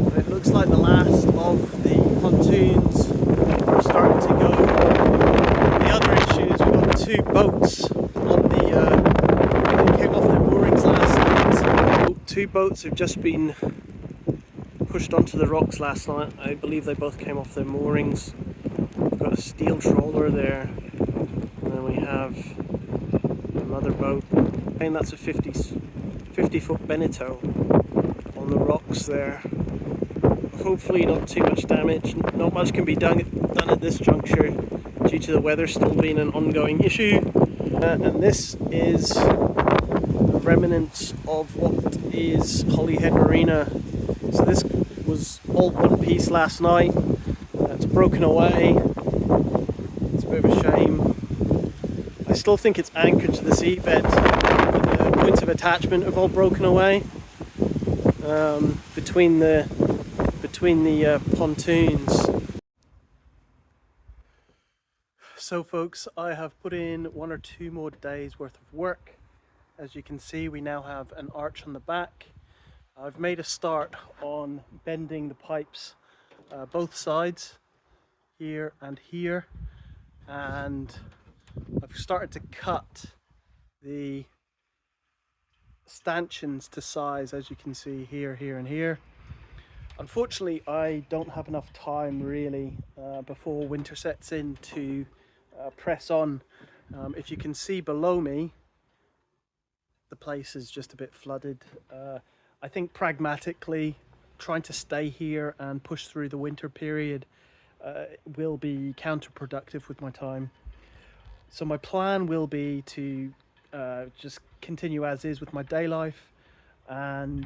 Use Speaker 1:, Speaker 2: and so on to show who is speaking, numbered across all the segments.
Speaker 1: But it looks like the last of the pontoons are starting to go. The other issue is we've got two boats on they came off their moorings last night. Two boats have just been pushed onto the rocks last night. I believe they both came off their moorings. We've got a steel trawler there, and then we have another boat. And that's a 50-foot Beneteau on the rocks there. Hopefully not too much damage. Not much can be done at this juncture due to the weather still being an ongoing issue. And this is the remnants of what is Holyhead Marina. So this was all one piece last night. It's broken away. It's a bit of a shame. I still think it's anchored to the seabed. The points of attachment have all broken away between the pontoons. So folks, I have put in 1 or 2 more days worth of work. As you can see, we now have an arch on the back. I've made a start on bending the pipes both sides, here and here, and I've started to cut the stanchions to size, as you can see here, here and here. Unfortunately, I don't have enough time really before winter sets in to press on. If you can see below me, the place is just a bit flooded. I think pragmatically trying to stay here and push through the winter period will be counterproductive with my time. So my plan will be to just continue as is with my day life, and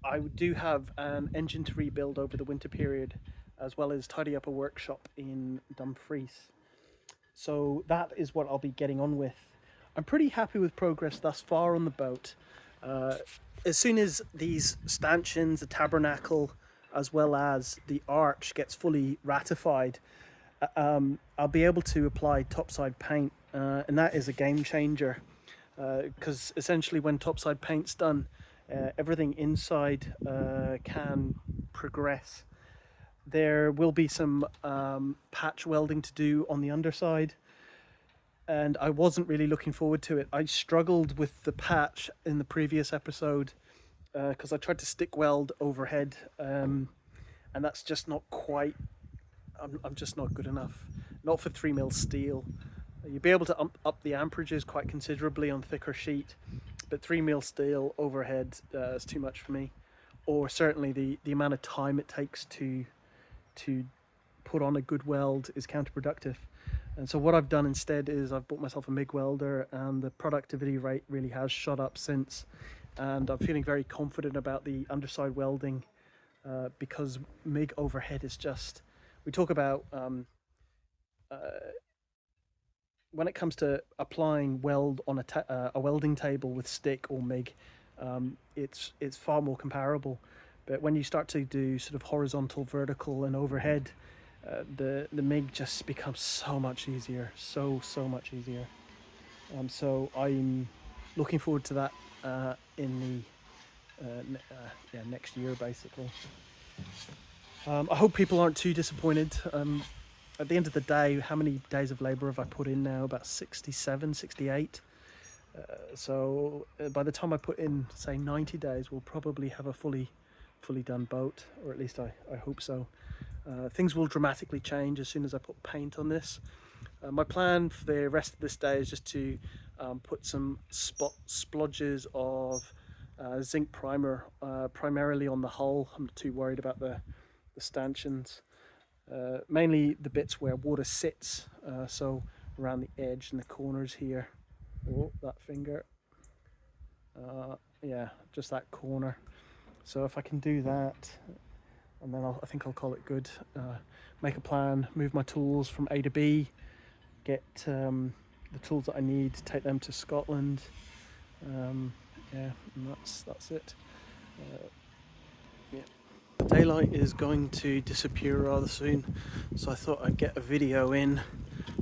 Speaker 1: I do have an engine to rebuild over the winter period, as well as tidy up a workshop in Dumfries. So that is what I'll be getting on with. I'm pretty happy with progress thus far on the boat. As soon as these stanchions, the tabernacle, as well as the arch gets fully ratified, I'll be able to apply topside paint, and that is a game changer, because essentially when topside paint's done, everything inside can progress. There will be some patch welding to do on the underside, and I wasn't really looking forward to it. I struggled with the patch in the previous episode because I tried to stick weld overhead, and that's just not quite, I'm just not good enough. Not for 3mm steel. You'll be able to up the amperages quite considerably on thicker sheet, but 3mm steel overhead is too much for me. Or certainly the amount of time it takes to put on a good weld is counterproductive. And so what I've done instead is I've bought myself a MIG welder, and the productivity rate really has shot up since, and I'm feeling very confident about the underside welding because MIG overhead is just, we talk about when it comes to applying weld on a welding table with stick or MIG, it's far more comparable. But when you start to do sort of horizontal, vertical and overhead, the MIG just becomes so much easier, so much easier. So I'm looking forward to that in the next year basically. I hope people aren't too disappointed. At the end of the day, how many days of labour have I put in now? About 67, 68. So by the time I put in, say, 90 days, we'll probably have a fully done boat, or at least I hope so. Things will dramatically change as soon as I put paint on this. My plan for the rest of this day is just to put some splodges of zinc primer, primarily on the hull. I'm not too worried about the stanchions. Mainly the bits where water sits, so around the edge and the corners here. Oh, that finger. Yeah, just that corner. So if I can do that, and then I think I'll call it good. Make a plan, move my tools from A to B, get the tools that I need, take them to Scotland. Yeah, and that's it. Yeah. Daylight is going to disappear rather soon, so I thought I'd get a video in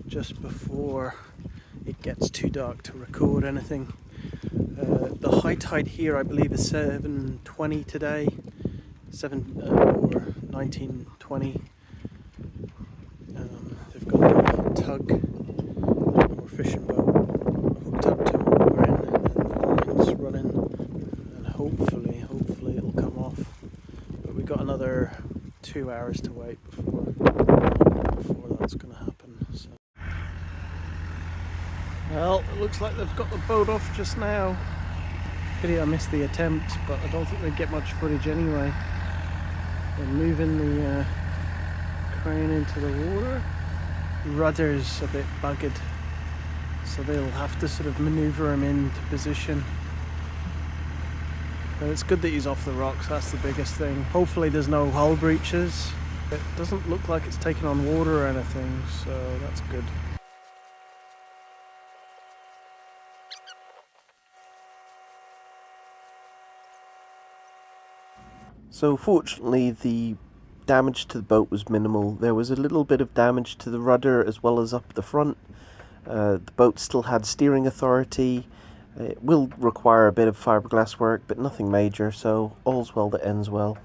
Speaker 1: just before it gets too dark to record anything. The high tide here I believe is 7:20 today, or 1920. They've got the tug or fishing boat hooked up to a mooring, and the line's running, and hopefully it'll come off. But we've got another 2 hours to wait before that's going to happen. So. Well, it looks like they've got the boat off just now. Pity I missed the attempt, but I don't think they'd get much footage anyway. They're moving the crane into the water. The rudder's a bit buggered, so they'll have to sort of manoeuvre him into position. But it's good that he's off the rocks, that's the biggest thing. Hopefully there's no hull breaches. It doesn't look like it's taken on water or anything, so that's good.
Speaker 2: So fortunately the damage to the boat was minimal. There was a little bit of damage to the rudder as well as up the front. The boat still had steering authority. It will require a bit of fiberglass work, but nothing major, so all's well that ends well.